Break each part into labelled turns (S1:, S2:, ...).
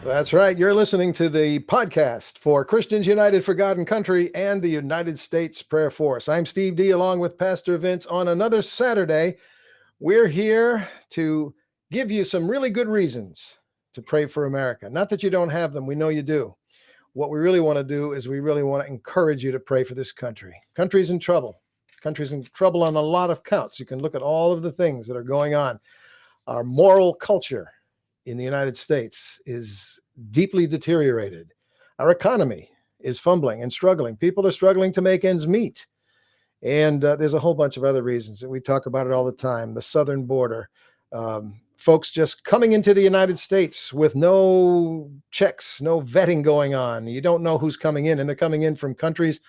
S1: That's right. You're listening to the podcast for Christians United for God and Country and the United States Prayer Force. I'm Steve D, along with Pastor Vince. On another Saturday, we're here to give you some really good reasons to pray for America. Not that you don't have them, we know you do. What we really want to do is we really want to encourage you to pray for this country. Country's in trouble. Country's in trouble on a lot of counts. You can look at all of the things that are going on. Our moral culture in the United States is deeply deteriorated. Our economy is fumbling and struggling. People are struggling to make ends meet. And there's a whole bunch of other reasons that we talk about it all the time. The southern border, folks just coming into the United States with no checks, no vetting going on. You don't know who's coming in, and they're coming in from countries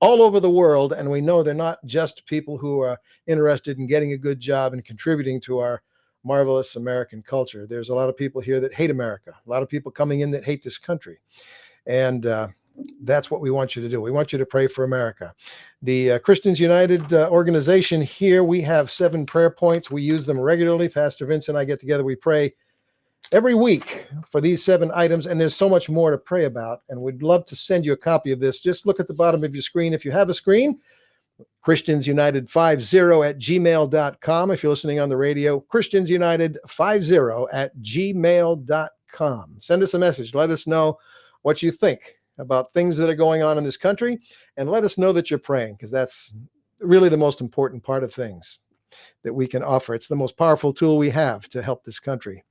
S1: all over the world. And we know they're not just people who are interested in getting a good job and contributing to our marvelous American culture. There's a lot of people here that hate America, a lot of people coming in that hate this country. And that's what we want you to do. We want you to pray for America. The Christians United organization here, we have 7 prayer points. We use them regularly. Pastor Vince and I get together. We pray every week for these 7 items, and there's so much more to pray about. And we'd love to send you a copy of this. Just look at the bottom of your screen. If you have a screen, ChristiansUnited50@gmail.com. If you're listening on the radio, ChristiansUnited50@gmail.com. Send us a message. Let us know what you think about things that are going on in this country, and let us know that you're praying, because that's really the most important part of things that we can offer. It's the most powerful tool we have to help this country.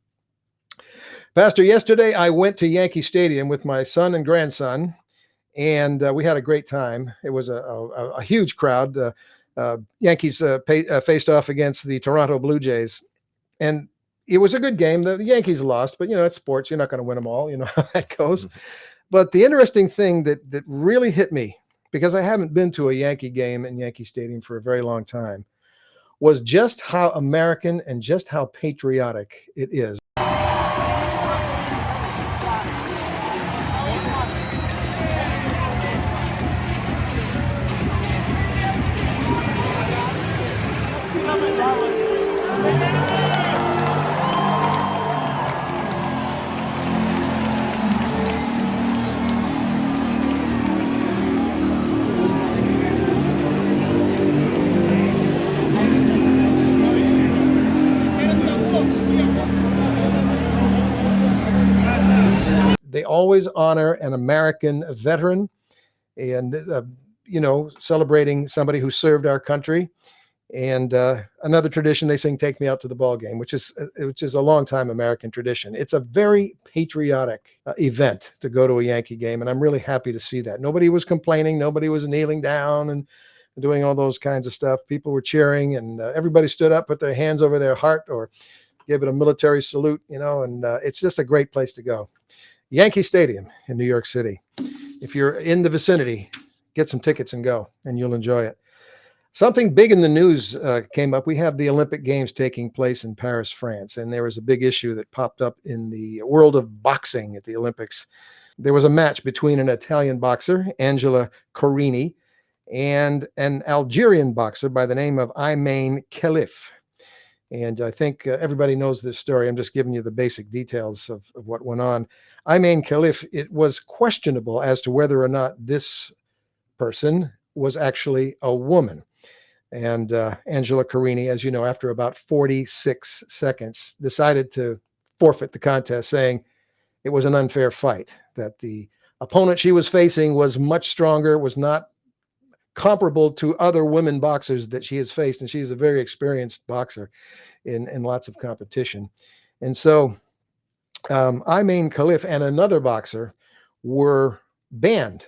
S1: Pastor, yesterday I went to Yankee Stadium with my son and grandson, and we had a great time. It was a huge crowd. Yankees faced off against the Toronto Blue Jays, and it was a good game. The Yankees lost, but it's sports. You're not going to win them all. You know how that goes. Mm-hmm. But the interesting thing that really hit me, because I haven't been to a Yankee game in Yankee Stadium for a very long time, was just how American and just how patriotic it is. They always honor an American veteran, and celebrating somebody who served our country. And another tradition, they sing "Take Me Out to the Ball Game," which is a long-time American tradition. It's a very patriotic event to go to a Yankee game, and I'm really happy to see that. Nobody was complaining. Nobody was kneeling down and doing all those kinds of stuff. People were cheering, and everybody stood up, put their hands over their heart, or gave it a military salute, and it's just a great place to go. Yankee Stadium in New York City. If you're in the vicinity, get some tickets and go, and you'll enjoy it. Something big in the news came up. We have the Olympic Games taking place in Paris, France, and there was a big issue that popped up in the world of boxing at the Olympics. There was a match between an Italian boxer, Angela Carini, and an Algerian boxer by the name of Ayman Khelif. And I think everybody knows this story. I'm just giving you the basic details of what went on. Ayman Khelif, it was questionable as to whether or not this person was actually a woman. And Angela Carini, as you know, after about 46 seconds, decided to forfeit the contest, saying it was an unfair fight, that the opponent she was facing was much stronger, was not comparable to other women boxers that she has faced. And she's a very experienced boxer in lots of competition. And so Ayman Khelif and another boxer were banned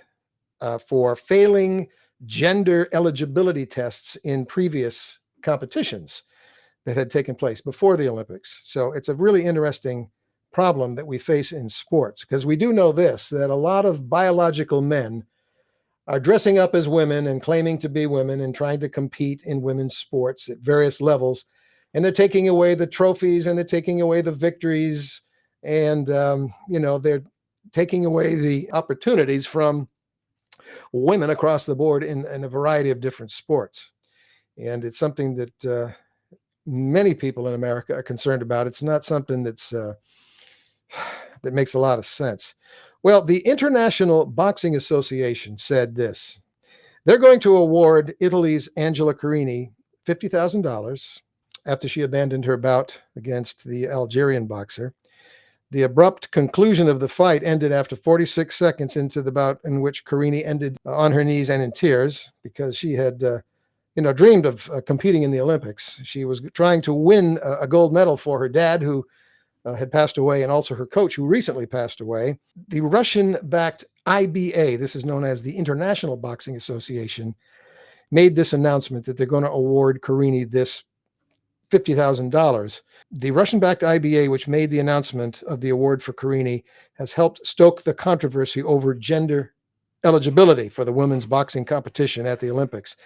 S1: for failing gender eligibility tests in previous competitions that had taken place before the Olympics. So it's a really interesting problem that we face in sports, because we do know this, that a lot of biological men are dressing up as women and claiming to be women and trying to compete in women's sports at various levels. And they're taking away the trophies, and they're taking away the victories, and they're taking away the opportunities from women across the board in a variety of different sports. And it's something that many people in America are concerned about. It's not something that's that makes a lot of sense. Well, the International Boxing Association said this. They're going to award Italy's Angela Carini $50,000 after she abandoned her bout against the Algerian boxer. The abrupt conclusion of the fight ended after 46 seconds into the bout, in which Carini ended on her knees and in tears because she had dreamed of competing in the Olympics. She was trying to win a gold medal for her dad, who had passed away, and also her coach, who recently passed away. The Russian-backed IBA, this is known as the International Boxing Association, made this announcement that they're going to award Carini this $50,000. The Russian-backed IBA, which made the announcement of the award for Carini, has helped stoke the controversy over gender eligibility for the women's boxing competition at the Olympics.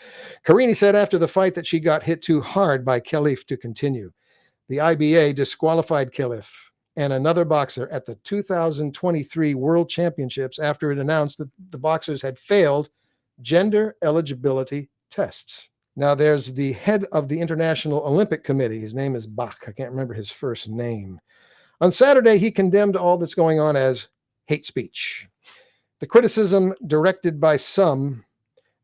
S1: Carini said after the fight that she got hit too hard by Khalif to continue. The IBA disqualified Khalif and another boxer at the 2023 World Championships after it announced that the boxers had failed gender eligibility tests. Now, there's the head of the International Olympic Committee. His name is Bach. I can't remember his first name. On Saturday, he condemned all that's going on as hate speech. The criticism directed by some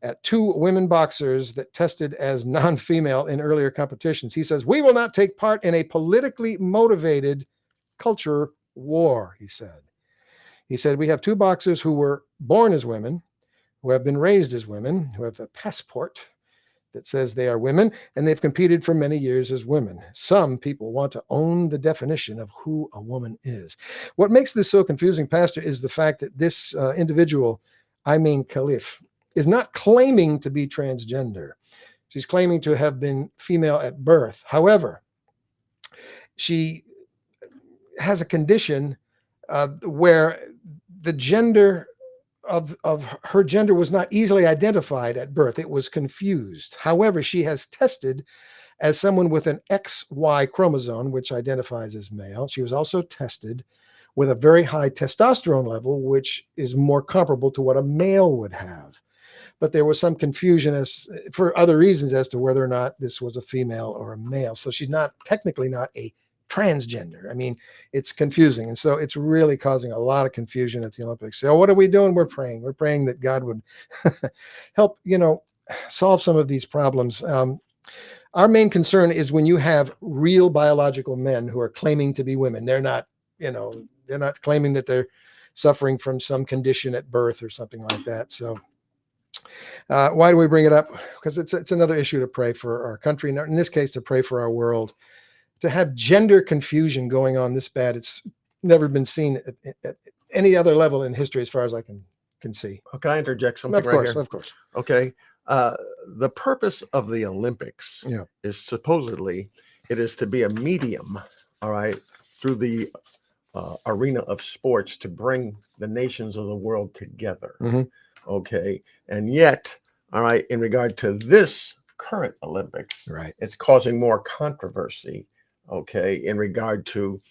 S1: at two women boxers that tested as non-female in earlier competitions. He says, "We will not take part in a politically motivated culture war," he said. He said, "We have two boxers who were born as women, who have been raised as women, who have a passport that says they are women, and they've competed for many years as women. Some people want to own the definition of who a woman is." What makes this so confusing, Pastor, is the fact that this individual, Khalif, is not claiming to be transgender. She's claiming to have been female at birth. However, she has a condition where the gender of her gender was not easily identified at birth. It was confused. However, she has tested as someone with an XY chromosome, which identifies as male. She was also tested with a very high testosterone level, which is more comparable to what a male would have. But there was some confusion as for other reasons as to whether or not this was a female or a male. So she's technically not a transgender. I mean, it's confusing. And so it's really causing a lot of confusion at the Olympics. So what are we doing? We're praying. We're praying that God would help, solve some of these problems. Our main concern is when you have real biological men who are claiming to be women. They're not claiming that they're suffering from some condition at birth or something like that. So why do we bring it up? Because it's another issue to pray for our country. In this case, to pray for our world. To have gender confusion going on this bad, it's never been seen at any other level in history, as far as I can see.
S2: Oh, can I interject something
S1: Of course,
S2: right here?
S1: of course.
S2: Okay. The purpose of the Olympics is supposedly it is to be a medium, all right, through the arena of sports to bring the nations of the world together.
S1: Mm-hmm.
S2: Okay. And yet, all right, in regard to this current Olympics,
S1: right,
S2: it's causing more controversy. Okay, in regard to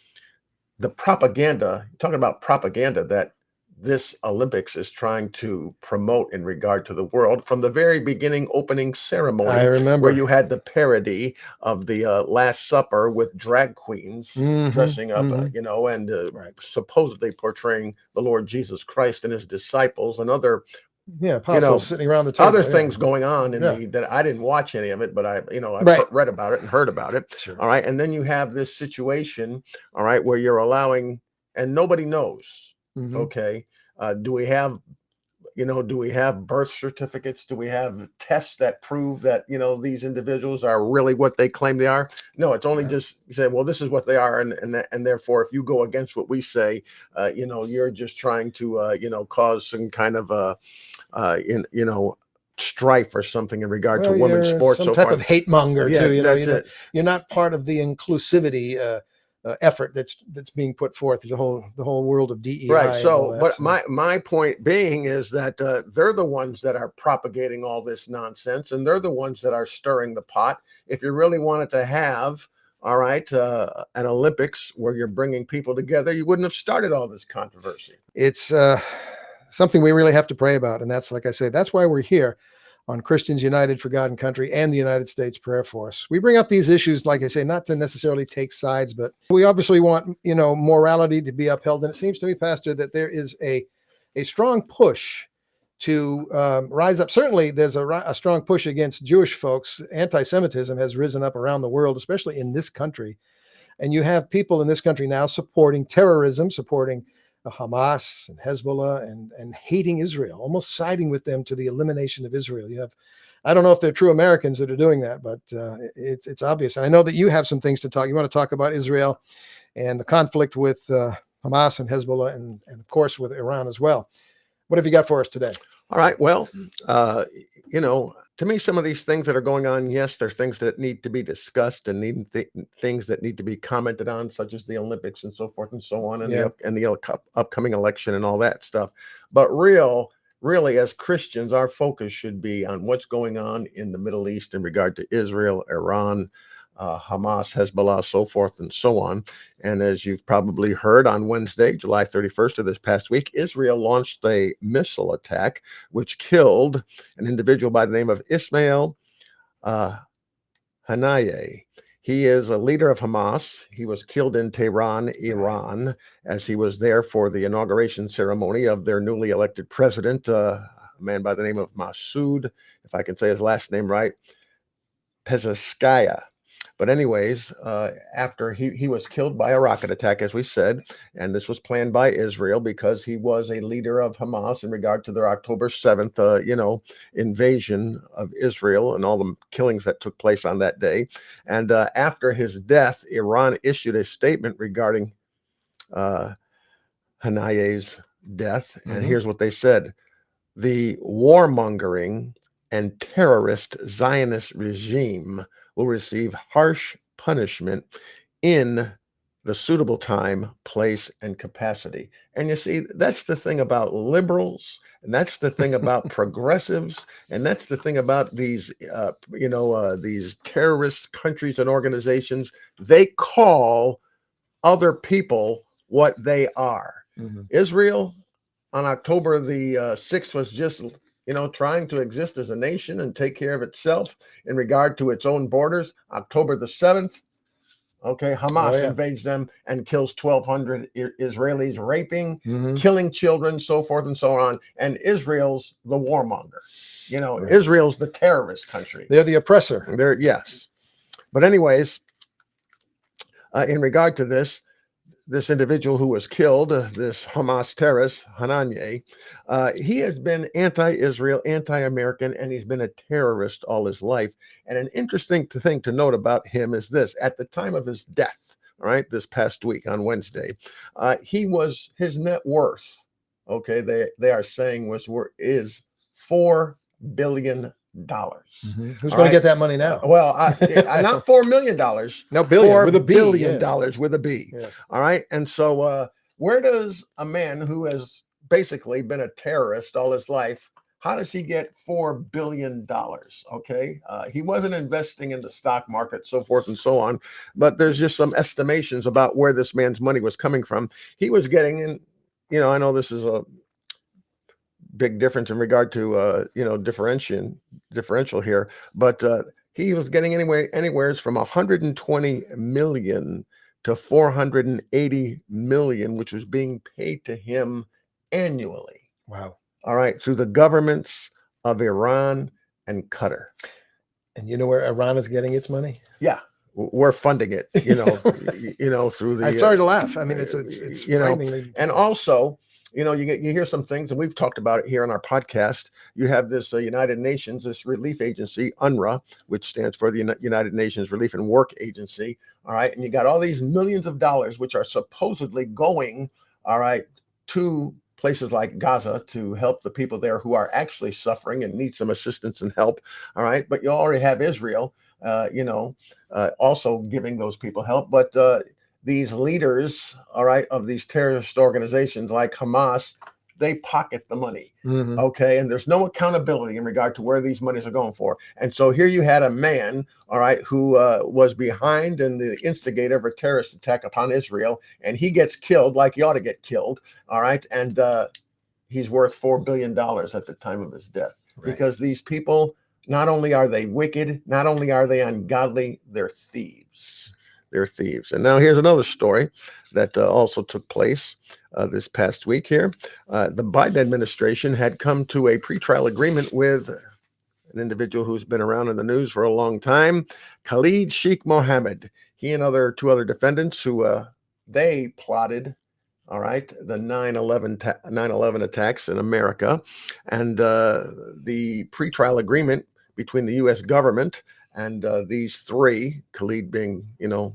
S2: the propaganda, talking about propaganda that this Olympics is trying to promote in regard to the world from the very beginning opening ceremony.
S1: I remember
S2: where you had the parody of the Last Supper with drag queens dressing up, and supposedly portraying the Lord Jesus Christ and his disciples and other
S1: apostles sitting around the table.
S2: Other things going on in that I didn't watch any of it, but I've read about it and heard about it.
S1: Sure.
S2: All right. And then you have this situation, all right, where you're allowing, and nobody knows.
S1: Mm-hmm.
S2: Okay. Do we have birth certificates? Do we have tests that prove that, these individuals are really what they claim they are? No, it's only just say, well, this is what they are. And therefore, if you go against what we say, you're just trying to, cause some kind of, strife or something in regard to women's sports.
S1: Some type of hate monger too.
S2: That's it.
S1: You're not part of the inclusivity effort that's being put forth, the whole world of DEI.
S2: Right. So, but my point being is that they're the ones that are propagating all this nonsense, and they're the ones that are stirring the pot. If you really wanted to have, all right, an Olympics where you're bringing people together, you wouldn't have started all this controversy.
S1: It's something we really have to pray about, and that's, like I say, that's why we're here on Christians United for God and Country and the United States Prayer Force. We bring up these issues, like I say, not to necessarily take sides, but we obviously want, morality to be upheld. And it seems to me, Pastor, that there is a strong push to rise up. Certainly, there's a strong push against Jewish folks. Anti-Semitism has risen up around the world, especially in this country. And you have people in this country now supporting terrorism, supporting Hamas and Hezbollah, and hating Israel, almost siding with them to the elimination of Israel. You have, I don't know if they're true Americans that are doing that, but it's obvious. And I know that you have some things to talk. You want to talk about Israel and the conflict with Hamas and Hezbollah, and of course with Iran as well. What have you got for us today?
S2: All right. Well, to me, some of these things that are going on, yes, they're things that need to be discussed and things that need to be commented on, such as the Olympics and so forth and so on, and the upcoming election and all that stuff. But really, as Christians, our focus should be on what's going on in the Middle East in regard to Israel, Iran, Hamas, Hezbollah, so forth and so on. And as you've probably heard, on Wednesday, July 31st of this past week, Israel launched a missile attack which killed an individual by the name of Ismail Haniyeh. He is a leader of Hamas. He was killed in Tehran, Iran, as he was there for the inauguration ceremony of their newly elected president, a man by the name of Masoud, if I can say his last name right, Pezeshkian. But anyways, after he was killed by a rocket attack, as we said, and this was planned by Israel because he was a leader of Hamas in regard to their October 7th, invasion of Israel and all the killings that took place on that day. And after his death, Iran issued a statement regarding Haniyeh's death. Mm-hmm. And here's what they said: the warmongering and terrorist Zionist regime will receive harsh punishment in the suitable time, place, and capacity. And you see, that's the thing about liberals, and that's the thing about progressives, and that's the thing about these, these terrorist countries and organizations. They call other people what they are. Mm-hmm. Israel on October the 6th was just trying to exist as a nation and take care of itself in regard to its own borders. October the 7th, Hamas invades them and kills 1,200 Israelis, raping, killing children, so forth and so on. And Israel's the warmonger. Right. Israel's the terrorist country.
S1: They're the oppressor.
S2: Yes. But anyways, in regard to this individual who was killed, this Hamas terrorist, Haniyeh, he has been anti-Israel, anti-American, and he's been a terrorist all his life. And an interesting thing to note about him is this: at the time of his death, this past week on Wednesday, his net worth, they are saying is $4 billion.
S1: Mm-hmm. Who's going to get that money now?
S2: Not $4 million.
S1: No, billion.
S2: $4
S1: with a B.
S2: billion
S1: Yes.
S2: dollars with a B.
S1: Yes.
S2: All right. And so where does a man who has basically been a terrorist all his life, how does he get $4 billion? He wasn't investing in the stock market, so forth and so on. But there's just some estimations about where this man's money was coming from. He was getting in, I know this is a big difference in regard to differential here, but he was getting anywhere from 120 million to 480 million, which was being paid to him annually.
S1: Wow.
S2: All right, through the governments of Iran and Qatar.
S1: And you know where Iran is getting its money?
S2: Yeah, we're funding it. Through the.
S1: I'm sorry to laugh. I mean, it's frighteningly.
S2: And also, you hear some things, and we've talked about it here on our podcast. You have this United Nations, this relief agency, UNRWA, which stands for the United Nations Relief and Work Agency. All right. And you got all these millions of dollars, which are supposedly going, to places like Gaza to help the people there who are actually suffering and need some assistance and help. All right. But you already have Israel, also giving those people help. But these leaders, of these terrorist organizations like Hamas, they pocket the money. Mm-hmm. And there's no accountability in regard to where these monies are going for. And so here you had a man, who was behind and the instigator of a terrorist attack upon Israel, and he gets killed like he ought to get killed. And he's worth $4 billion at the time of his death, because these people Not only are they wicked, not only are they ungodly, they're thieves. They're thieves. And now here's another story that also took place this past week here. The Biden administration had come to a pretrial agreement with an individual who's been around in the news for a long time, Khalid Sheikh Mohammed. He and two other defendants who they plotted, all right, the 9/11 attacks in America, and the pretrial agreement between the U.S. government and these three, Khalid being, the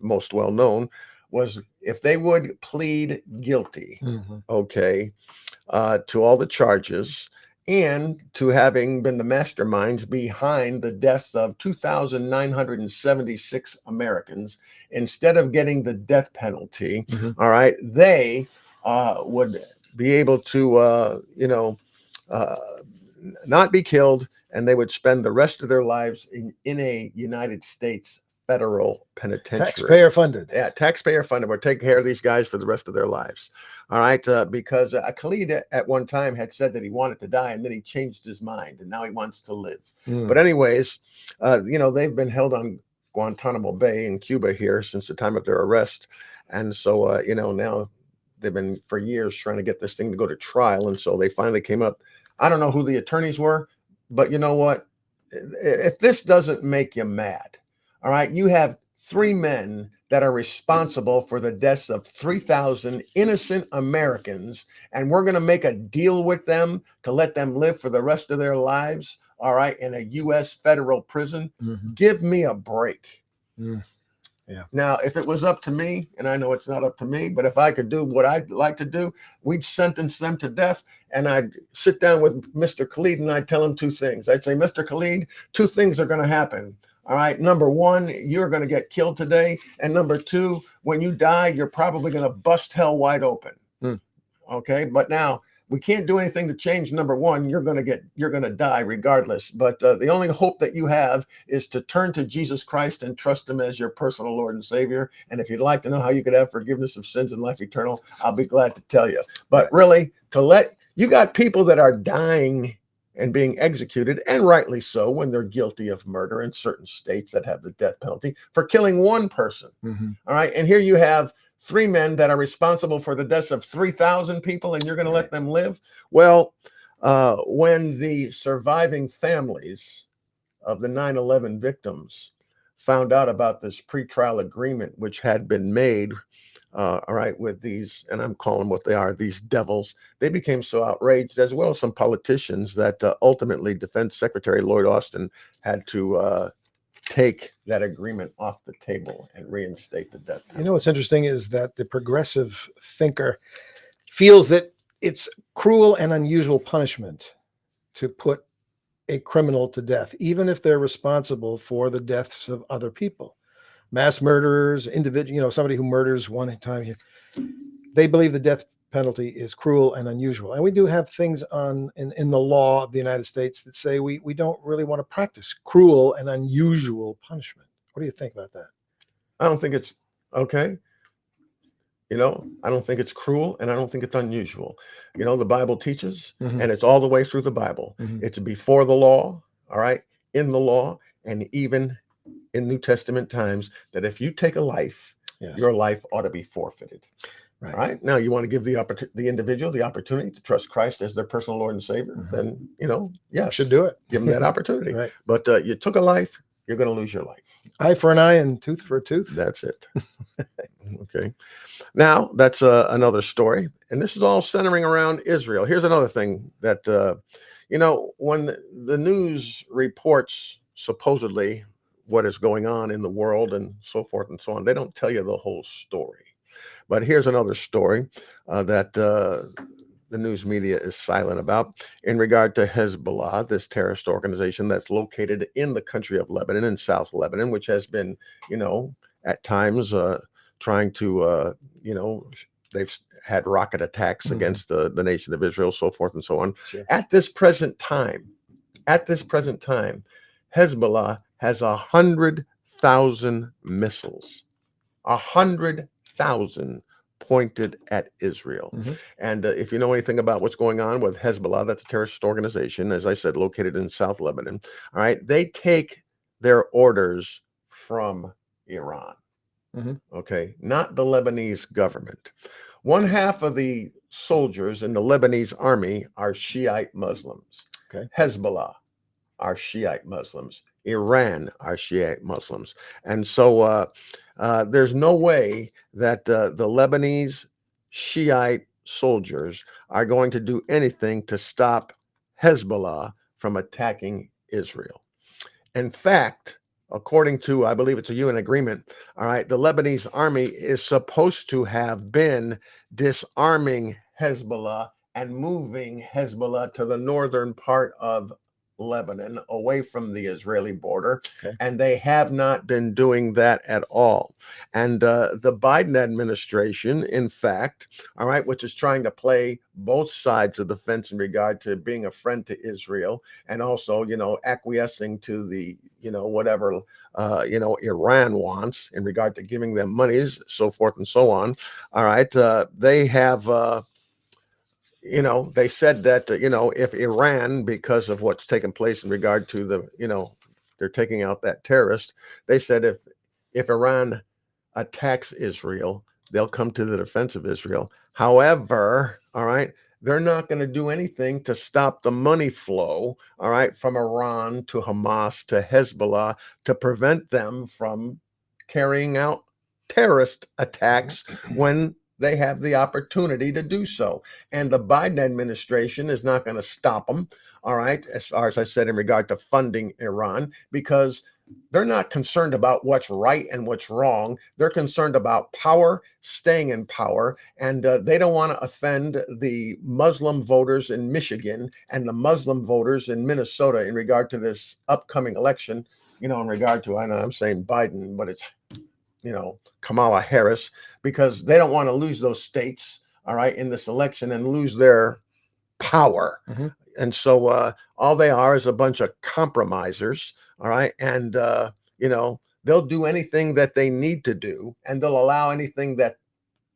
S2: most well known, was if they would plead guilty, okay, to all the charges and to having been the masterminds behind the deaths of 2,976 Americans, instead of getting the death penalty, all right, they would be able to, not be killed, and they would spend the rest of their lives in a United States federal penitentiary.
S1: Taxpayer funded.
S2: Yeah, taxpayer funded. We're taking care of these guys for the rest of their lives. All right, because Khalid at one time had said that he wanted to die, and then he changed his mind, and now he wants to live. But anyways, they've been held on Guantanamo Bay in Cuba here since the time of their arrest, and so now they've been for years trying to get this thing to go to trial, and so they finally came up. I don't know who the attorneys were, but you know what? If this doesn't make you mad, all right, you have three men that are responsible for the deaths of 3,000 innocent Americans, and we're going to make a deal with them to let them live for the rest of their lives, all right, in a U.S. federal prison. Give me a break.
S1: Yeah.
S2: Now, if it was up to me, and I know it's not up to me, but if I could do what I'd like to do, we'd sentence them to death, and I'd sit down with Mr. Khalid and I'd tell him two things. I'd say, Mr. Khalid, two things are going to happen. All right. Number one, you're going to get killed today. And number two, when you die, you're probably going to bust hell wide open. Okay. But now we can't do anything to change number one. You're going to die regardless. But the only hope that you have is to turn to Jesus Christ and trust him as your personal Lord and Savior. And if you'd like to know how you could have forgiveness of sins and life eternal, I'll be glad to tell you. But really, you got people that are dying and being executed, and rightly so, when they're guilty of murder in certain states that have the death penalty for killing one person. All right. And here you have three men that are responsible for the deaths of 3,000 people, and you're going to let them live? Well, when the surviving families of the 9/11 victims found out about this pretrial agreement, which had been made, all right, with these, and I'm calling what they are, these devils, they became so outraged, as well as some politicians, that ultimately Defense Secretary Lloyd Austin had to take that agreement off the table and reinstate the death penalty.
S1: What's interesting is that the progressive thinker feels that it's cruel and unusual punishment to put a criminal to death, even if they're responsible for the deaths of other people. Mass murderers, somebody who murders one time, they believe the death penalty is cruel and unusual. And we do have things in the law of the United States that say we don't really want to practice cruel and unusual punishment. What do you think about that?
S2: I don't think it's okay. I don't think it's cruel, and I don't think it's unusual. The Bible teaches, and it's all the way through the Bible. It's before the law, all right, in the law, and even in New Testament times, that if you take a life, your life ought to be forfeited. Right. All right. Now, you want to give the individual the opportunity to trust Christ as their personal Lord and Savior, then, yes,
S1: should do it.
S2: Give them that opportunity.
S1: Right.
S2: But you took a life, you're going to lose your life.
S1: Eye for an eye and tooth for a tooth.
S2: That's it. Okay. Now, that's another story. And this is all centering around Israel. Here's another thing that, when the news reports supposedly what is going on in the world and so forth and so on, they don't tell you the whole story. But here's another story that the news media is silent about in regard to Hezbollah, this terrorist organization that's located in the country of Lebanon, in South Lebanon, which has been, at times trying to, they've had rocket attacks against the nation of Israel, so forth and so on.
S1: Sure.
S2: At this present time, Hezbollah has 100,000 missiles, 100,000 pointed at Israel.
S1: Mhm.
S2: And if you know anything about what's going on with Hezbollah, that's a terrorist organization, as I said, located in South Lebanon. All right. They take their orders from Iran.
S1: Mhm.
S2: Okay. Not the Lebanese government. One half of the soldiers in the Lebanese army are Shiite Muslims.
S1: Okay.
S2: Hezbollah are Shiite Muslims. Iran are Shiite Muslims. And so there's no way that the Lebanese Shiite soldiers are going to do anything to stop Hezbollah from attacking Israel. In fact, according to, I believe it's a UN agreement, all right, the Lebanese army is supposed to have been disarming Hezbollah and moving Hezbollah to the northern part of Lebanon, away from the Israeli border.
S1: Okay.
S2: And they have not been doing that at all. And the Biden administration, in fact, all right, which is trying to play both sides of the fence in regard to being a friend to Israel and also, acquiescing to the, whatever, Iran wants in regard to giving them monies, so forth and so on. All right. They have, they said that, if Iran, because of what's taken place in regard to the, they're taking out that terrorist, they said if Iran attacks Israel, they'll come to the defense of Israel. However, all right, they're not going to do anything to stop the money flow, all right, from Iran to Hamas to Hezbollah to prevent them from carrying out terrorist attacks when they have the opportunity to do so. And the Biden administration is not going to stop them, all right, as far as I said in regard to funding Iran, because they're not concerned about what's right and what's wrong. They're concerned about power, staying in power, and they don't want to offend the Muslim voters in Michigan and the Muslim voters in Minnesota in regard to this upcoming election, in regard to, I know I'm saying Biden, but it's, Kamala Harris, because they don't want to lose those states, all right, in this election and lose their power.
S1: Mhm.
S2: And so all they are is a bunch of compromisers, all right? And, they'll do anything that they need to do, and they'll allow anything that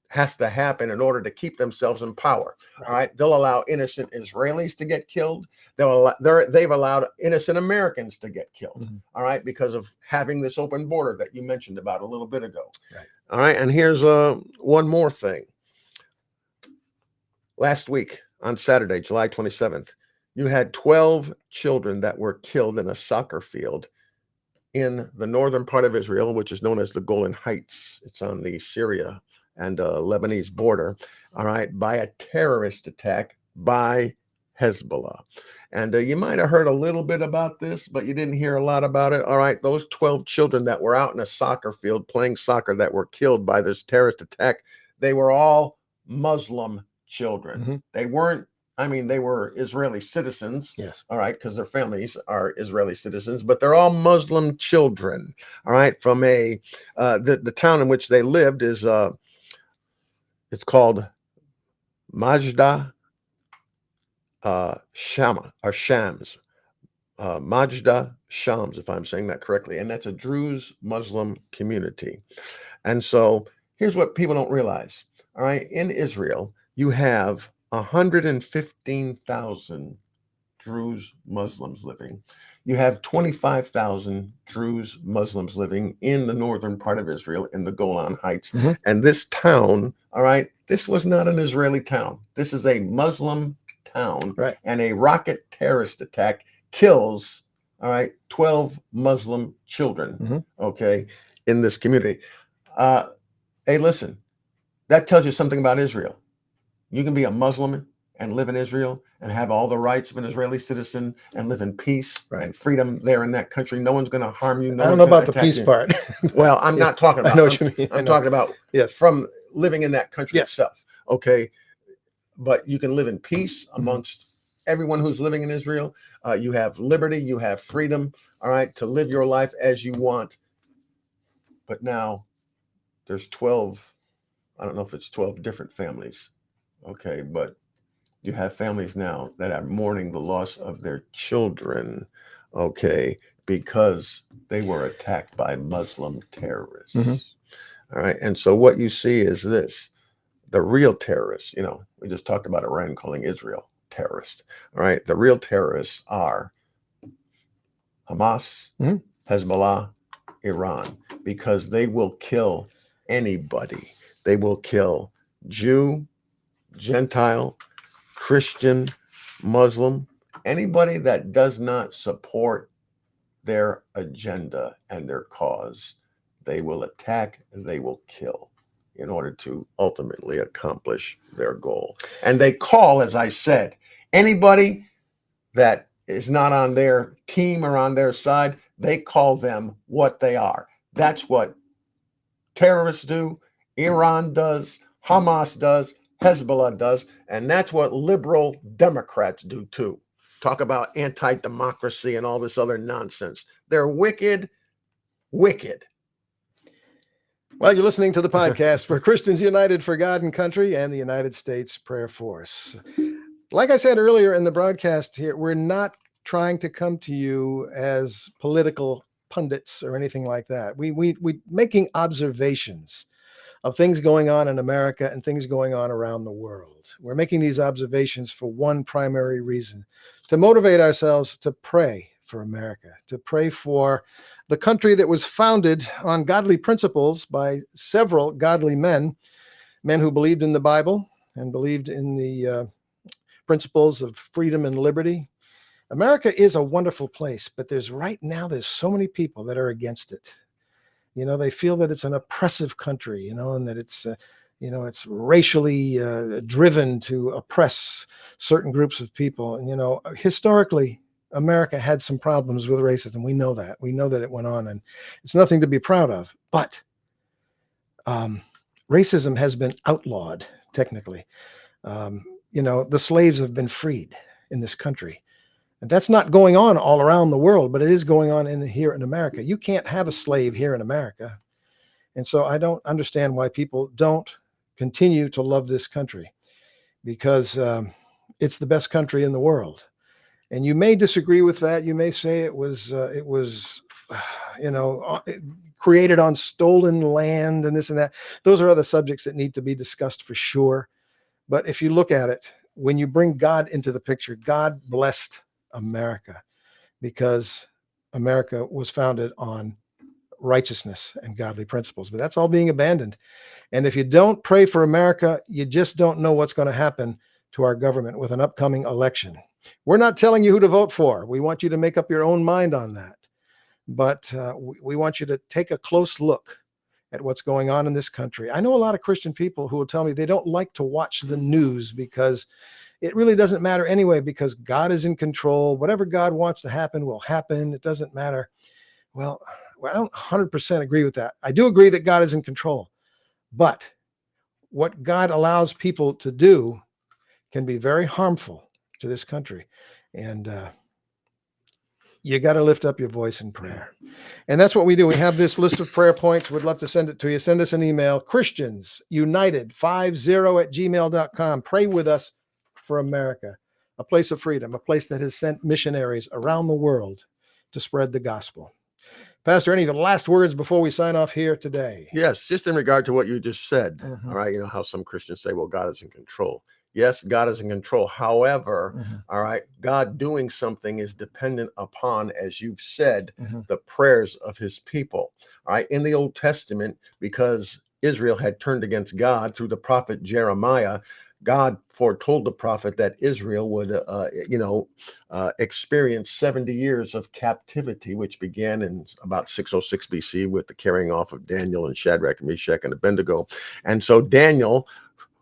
S2: has to happen in order to keep themselves in power. All right. They'll allow innocent Israelis to get killed. They've allowed innocent Americans to get killed.
S1: Mhm.
S2: All right. Because of having this open border that you mentioned about a little bit ago.
S1: Right.
S2: All right. And here's one more thing. Last week on Saturday, July 27th, you had 12 children that were killed in a soccer field in the northern part of Israel, which is known as the Golan Heights. It's on the Syria and Lebanese border, all right, by a terrorist attack by Hezbollah. And you might have heard a little bit about this, but you didn't hear a lot about it. All right, those 12 children that were out in a soccer field playing soccer that were killed by this terrorist attack, they were all Muslim children.
S1: Mhm.
S2: They weren't, they were Israeli citizens.
S1: Yes.
S2: All right, because their families are Israeli citizens, but they're all Muslim children. All right, from the town in which they lived is it's called Majda Shams. Majda Shams, if I'm saying that correctly, and that's a Druze Muslim community. And so here's what people don't realize. All right, in Israel, you have 115,000 Druze Muslims living. You have 25,000 Druze Muslims living in the northern part of Israel in the Golan Heights.
S1: Mhm.
S2: And this town, all right, this was not an Israeli town. This is a Muslim town.
S1: Right.
S2: And a rocket terrorist attack kills, all right, 12 Muslim children,
S1: Mhm.
S2: okay, in this community. Hey, listen, that tells you something about Israel. You can be a Muslim and live in Israel and have all the rights of an Israeli citizen and live in peace and freedom there in that country. No one's going to harm you.
S1: I don't know about the peace part.
S2: Well, I'm not talking about.
S1: I know what you mean.
S2: I'm talking about
S1: Yes.
S2: from living in that country
S1: Yes.
S2: itself. Okay, but you can live in peace amongst everyone who's living in Israel. You have liberty. You have freedom. All right, to live your life as you want. But now there's 12. I don't know if it's 12 different families. Okay, but you have families now that are mourning the loss of their children, okay, because they were attacked by Muslim terrorists.
S1: Mhm.
S2: All right. And so what you see is this: the real terrorists, you know, we just talked about Iran calling Israel terrorist. All right. The real terrorists are Hamas,
S1: Mhm.
S2: Hezbollah, Iran, because they will kill anybody. They will kill Jew, Gentile, Christian, Muslim, anybody that does not support their agenda and their cause. They will attack and they will kill in order to ultimately accomplish their goal. And they call, as I said, anybody that is not on their team or on their side, they call them what they are. That's what terrorists do, Iran does, Hamas does, Hezbollah does, and that's what liberal Democrats do too. Talk about anti-democracy and all this other nonsense. They're wicked, wicked.
S1: Well, you're listening to the podcast for Christians United for God and Country and the United States Prayer Force. Like I said earlier in the broadcast here, we're not trying to come to you as political pundits or anything like that. We making observations of things going on in America and things going on around the world. We're making these observations for one primary reason: to motivate ourselves to pray for America, to pray for the country that was founded on godly principles by several godly men who believed in the Bible and believed in the principles of freedom and liberty. America is a wonderful place, but there's so many people that are against it. You know, they feel that it's an oppressive country, you know, and that it's, it's racially driven to oppress certain groups of people. And, you know, historically, America had some problems with racism. We know that. We know that it went on, and it's nothing to be proud of. But racism has been outlawed, technically. The slaves have been freed in this country. And that's not going on all around the world, but it is going on here in America. You can't have a slave here in America. And so I don't understand why people don't continue to love this country, because it's the best country in the world. And you may disagree with that. You may say it was created on stolen land and this and that. Those are other subjects that need to be discussed for sure. But if you look at it, when you bring God into the picture, God blessed America because America was founded on righteousness and godly principles. But that's all being abandoned. And if you don't pray for America, you just don't know what's going to happen to our government with an upcoming election. We're not telling you who to vote for. We want you to make up your own mind on that. But we want you to take a close look at what's going on in this country. I know a lot of Christian people who will tell me they don't like to watch the news because it really doesn't matter anyway, because God is in control. Whatever God wants to happen will happen. It doesn't matter. Well, I don't 100% agree with that. I do agree that God is in control. But what God allows people to do can be very harmful to this country. And you got to lift up your voice in prayer. And that's what we do. We have this list of prayer points. We'd love to send it to you. Send us an email, christiansunited50@gmail.com. Pray with us for America, a place of freedom, a place that has sent missionaries around the world to spread the gospel. Pastor, any last words before we sign off here today?
S2: Yes, just in regard to what you just said.
S1: Mhm.
S2: All right. You know how some Christians say, well, God is in control. Yes, God is in control. However, all right, God doing something is dependent upon, as you've said, the prayers of his people. All right. In the Old Testament, because Israel had turned against God through the prophet Jeremiah, God foretold the prophet that Israel would, experience 70 years of captivity, which began in about 606 BC with the carrying off of Daniel and Shadrach, Meshach, and Abednego. And so Daniel,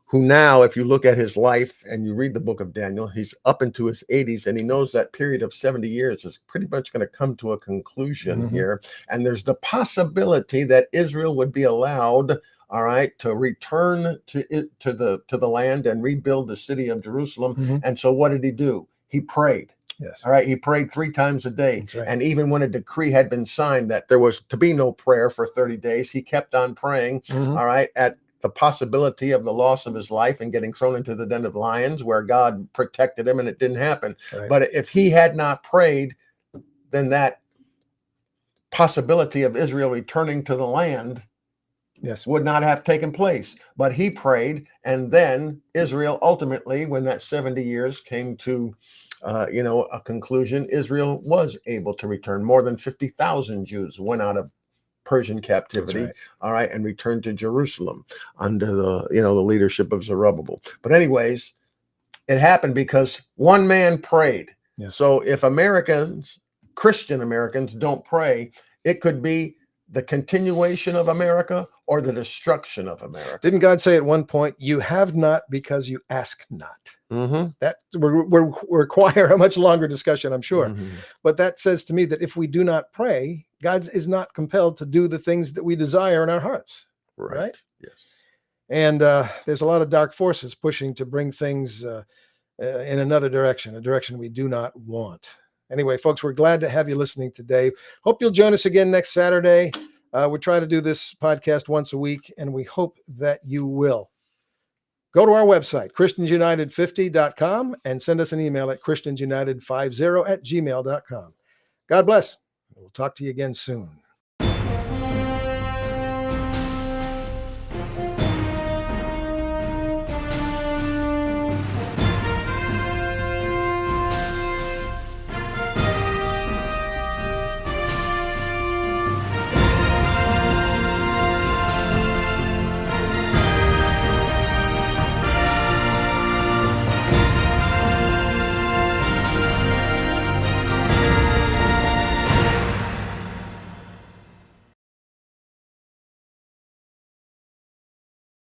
S2: who now, if you look at his life and you read the book of Daniel, he's up into his 80s, and he knows that period of 70 years is pretty much going to come to a conclusion here. And there's the possibility that Israel would be allowed, all right, to return to the land and rebuild the city of Jerusalem. And so what did he do? He prayed.
S1: Yes.
S2: All right. He prayed 3 times a day.
S1: That's right.
S2: And even when a decree had been signed that there was to be no prayer for 30 days, he kept on praying. All right. At the possibility of the loss of his life and getting thrown into the den of lions, where God protected him and it didn't happen.
S1: Right.
S2: But if he had not prayed, then that possibility of Israel returning to the land
S1: Yes.
S2: would not have taken place. But he prayed, and then Israel ultimately, when that 70 years came to a conclusion, Israel was able to return. More than 50,000 Jews went out of Persian captivity,
S1: right.
S2: all right, and returned to Jerusalem under the leadership of Zerubbabel. But anyways, it happened because one man prayed.
S1: Yes.
S2: So if Christian Americans don't pray, it could be the continuation of America or the destruction of America.
S1: Didn't God say at one point, "You have not because you ask not"?
S2: Mm-hmm.
S1: That will require a much longer discussion, I'm sure.
S2: Mm-hmm.
S1: But that says to me that if we do not pray, God is not compelled to do the things that we desire in our hearts. Right?
S2: Yes.
S1: And there's a lot of dark forces pushing to bring things in another direction, a direction we do not want. Anyway, folks, we're glad to have you listening today. Hope you'll join us again next Saturday. We try to do this podcast once a week, and we hope that you will. Go to our website, christiansunited50.com, and send us an email at christiansunited50@gmail.com. God bless. We'll talk to you again soon.